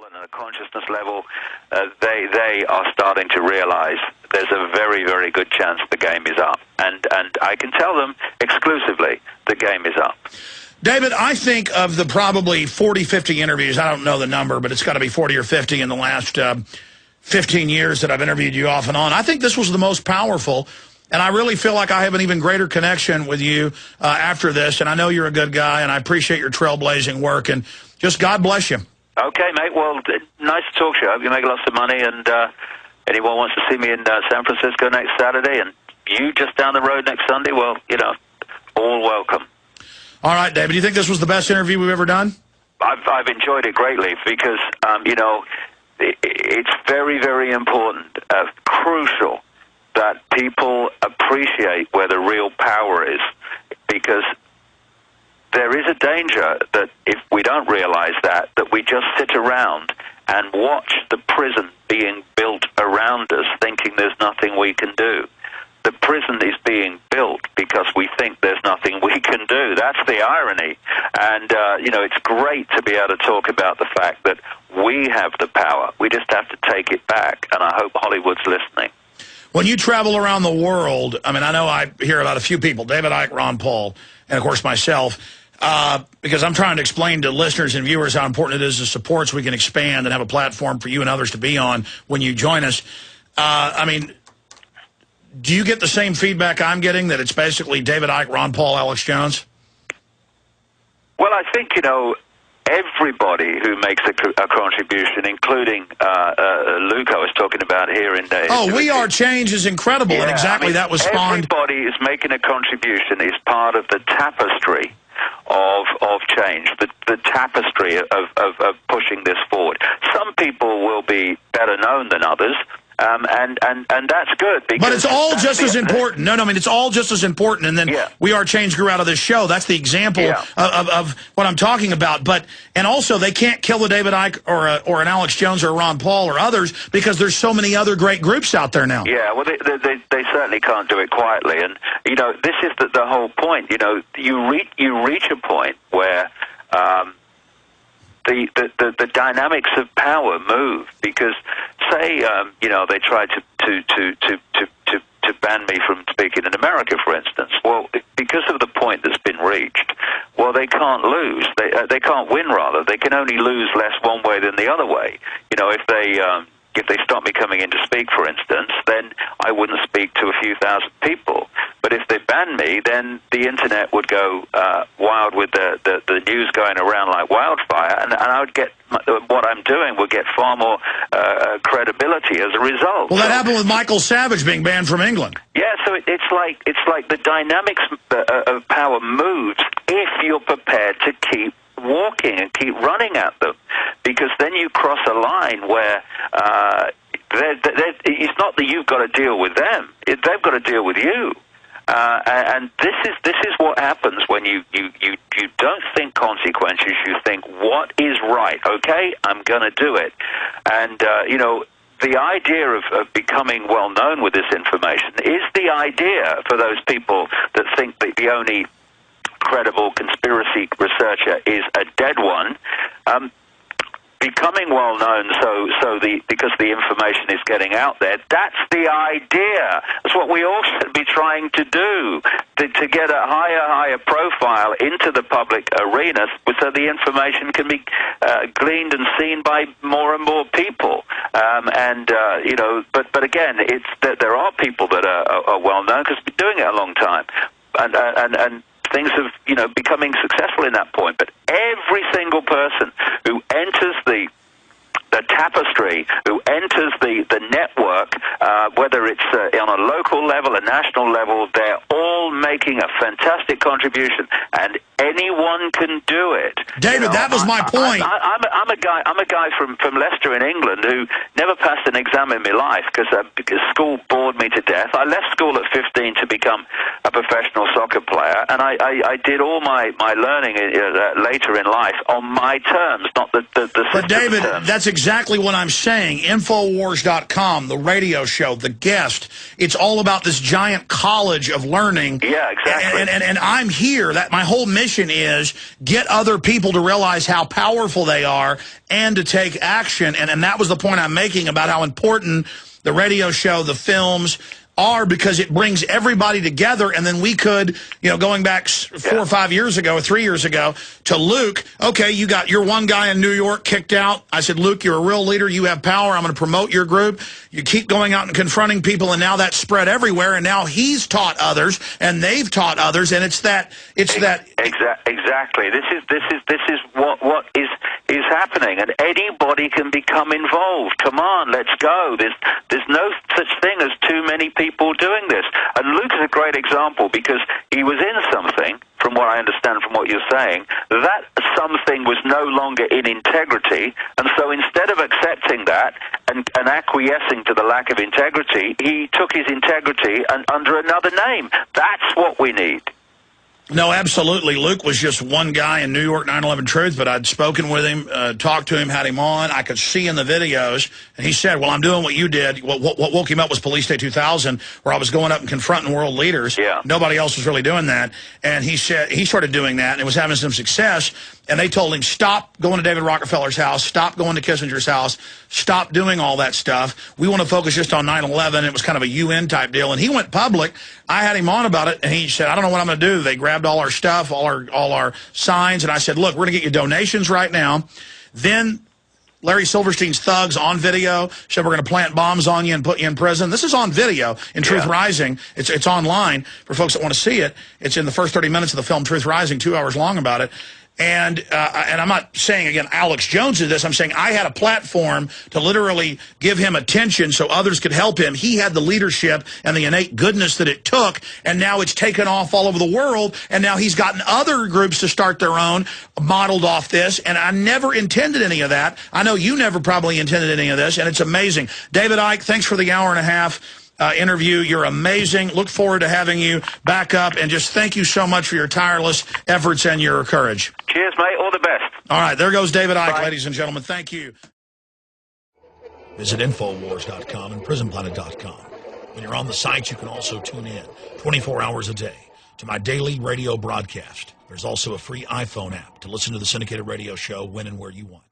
and a consciousness level, they are starting to realize there's a very, very good chance the game is up. And I can tell them exclusively the game is up. David, I think of the probably 40, 50 interviews, I don't know the number, but it's got to be 40 or 50 in the last 15 years that I've interviewed you off and on. I think this was the most powerful, and I really feel like I have an even greater connection with you after this, and I know you're a good guy, and I appreciate your trailblazing work, and just God bless you. Okay, mate. Well, nice to talk to you. I hope you make lots of money, and anyone wants to see me in San Francisco next Saturday, and you just down the road next Sunday, well, you know, all welcome. All right, David, do you think this was the best interview we've ever done? I've enjoyed it greatly because, you know, it's very, very important, crucial that people appreciate where the real power is, because there is a danger that if we don't realize that we just sit around and watch the prison being built around us thinking there's nothing we can do. The prison is being built because we think there's nothing we can do. That's the irony. And, you know, it's great to be able to talk about the fact that we have the power. We just have to take it back, and I hope Hollywood's listening. When you travel around the world, I mean, I know I hear about a few people, David Icke, Ron Paul, and, of course, myself, because I'm trying to explain to listeners and viewers how important it is to support so we can expand and have a platform for you and others to be on when you join us. I mean, do you get the same feedback I'm getting, that it's basically David Icke, Ron Paul, Alex Jones? Well, I think, you know, everybody who makes a contribution, including Luke I was talking about here in the... Oh, We Are Change is incredible, and exactly, I mean, that was spawned... Everybody is making a contribution, is part of the tapestry of change, the tapestry of pushing this forward. Some people will be better known than others, and that's good. But it's all just as important. No, I mean, it's all just as important. And then We Are Change grew out of this show. That's the example of what I'm talking about. And also, they can't kill a David Icke or an Alex Jones or a Ron Paul or others because there's so many other great groups out there now. Yeah, well, they certainly can't do it quietly. And, you know, this is the whole point. You know, you reach a point where... The dynamics of power move, because say you know, they tried to ban me from speaking in America, for instance. Well, because of the point that's been reached, well, they can't lose. They can't win, rather. They can only lose less one way than the other way. You know, if they stop me coming in to speak, for instance, then I wouldn't speak to a few thousand people. But if they ban me, then the internet would go wild with the news going around like wildfire, and I would get what I'm doing would get far more credibility as a result. Well, that happened with Michael Savage being banned from England. Yeah, so it's like the dynamics of power moves if you're prepared to keep walking and keep running at them, because then you cross a line where it's not that you've got to deal with them; they've got to deal with you. And this is what happens when you don't think consequences. You think, what is right? Okay, I'm going to do it. And you know, the idea of becoming well known with this information is the idea for those people that think that the only credible conspiracy researcher is a dead one. Becoming well known, because the information is getting out there. That's the idea. That's what we all should be trying to do, to get a higher profile into the public arena, so the information can be gleaned and seen by more and more people. You know, but again, it's that there are people that are well known because we've been doing it a long time, and things have, you know, becoming successful in that point. But every single person who enters the tapestry, who enters the network, whether it's on a local level, a national level, they're all making a fantastic contribution, and anyone can do it. David, you know, that was my point. I'm a guy from Leicester in England who never passed an exam in my life because school bored me to death. I left school at 15 to become a professional soccer player, and I did all my learning later in life on my terms, not the But David, terms. That's exactly what I'm saying. Infowars.com, the radio show, the guest, it's all about this giant college of learning. Yeah, exactly. And I'm here. That my whole mission is get other people to realize how powerful they are and to take action. And that was the point I'm making about how important the radio show, the films are, because it brings everybody together. And then we could, you know, going back 4 or 5 years ago, or 3 years ago, to Luke, okay, you got your one guy in New York kicked out. I said, Luke, you're a real leader. You have power. I'm going to promote your group. You keep going out and confronting people, and now that's spread everywhere. And now he's taught others, and they've taught others, and exactly. This is what is happening, and anybody can become involved. Come on, let's go. There's no such thing as too many people doing this. And Luke is a great example, because he was in something, from what I understand from what you're saying, that something was no longer in integrity, and so instead of accepting that and acquiescing to the lack of integrity, he took his integrity and under another name. That's what we need. No, absolutely. Luke was just one guy in New York 9/11 Truth, but I'd spoken with him, talked to him, had him on. I could see in the videos, and he said, well, I'm doing what you did. What woke him up was Police Day 2000, where I was going up and confronting world leaders. Yeah. Nobody else was really doing that. And he said he started doing that, and it was having some success. And they told him, stop going to David Rockefeller's house, stop going to Kissinger's house, stop doing all that stuff. We want to focus just on 9/11. It was kind of a UN type deal. And he went public. I had him on about it, and he said, I don't know what I'm going to do. They grabbed all our stuff, all our signs, and I said, look, we're going to get you donations right now. Then Larry Silverstein's thugs on video said, we're going to plant bombs on you and put you in prison. This is on video in Truth Rising. It's online for folks that want to see it. It's in the first 30 minutes of the film Truth Rising, 2 hours long about it. And I'm not saying, again, Alex Jones did this. I'm saying I had a platform to literally give him attention so others could help him. He had the leadership and the innate goodness that it took, and now it's taken off all over the world, and now he's gotten other groups to start their own, modeled off this, and I never intended any of that. I know you never probably intended any of this, and it's amazing. David Icke, thanks for the hour and a half interview. You're amazing. Look forward to having you back up, and just thank you so much for your tireless efforts and your courage. Cheers, mate. All the best. All right, there goes David Icke, Bye. ladies and gentlemen. Thank you. Visit Infowars.com and PrisonPlanet.com. When you're on the site, you can also tune in 24 hours a day to my daily radio broadcast. There's also a free iPhone app to listen to the syndicated radio show when and where you want.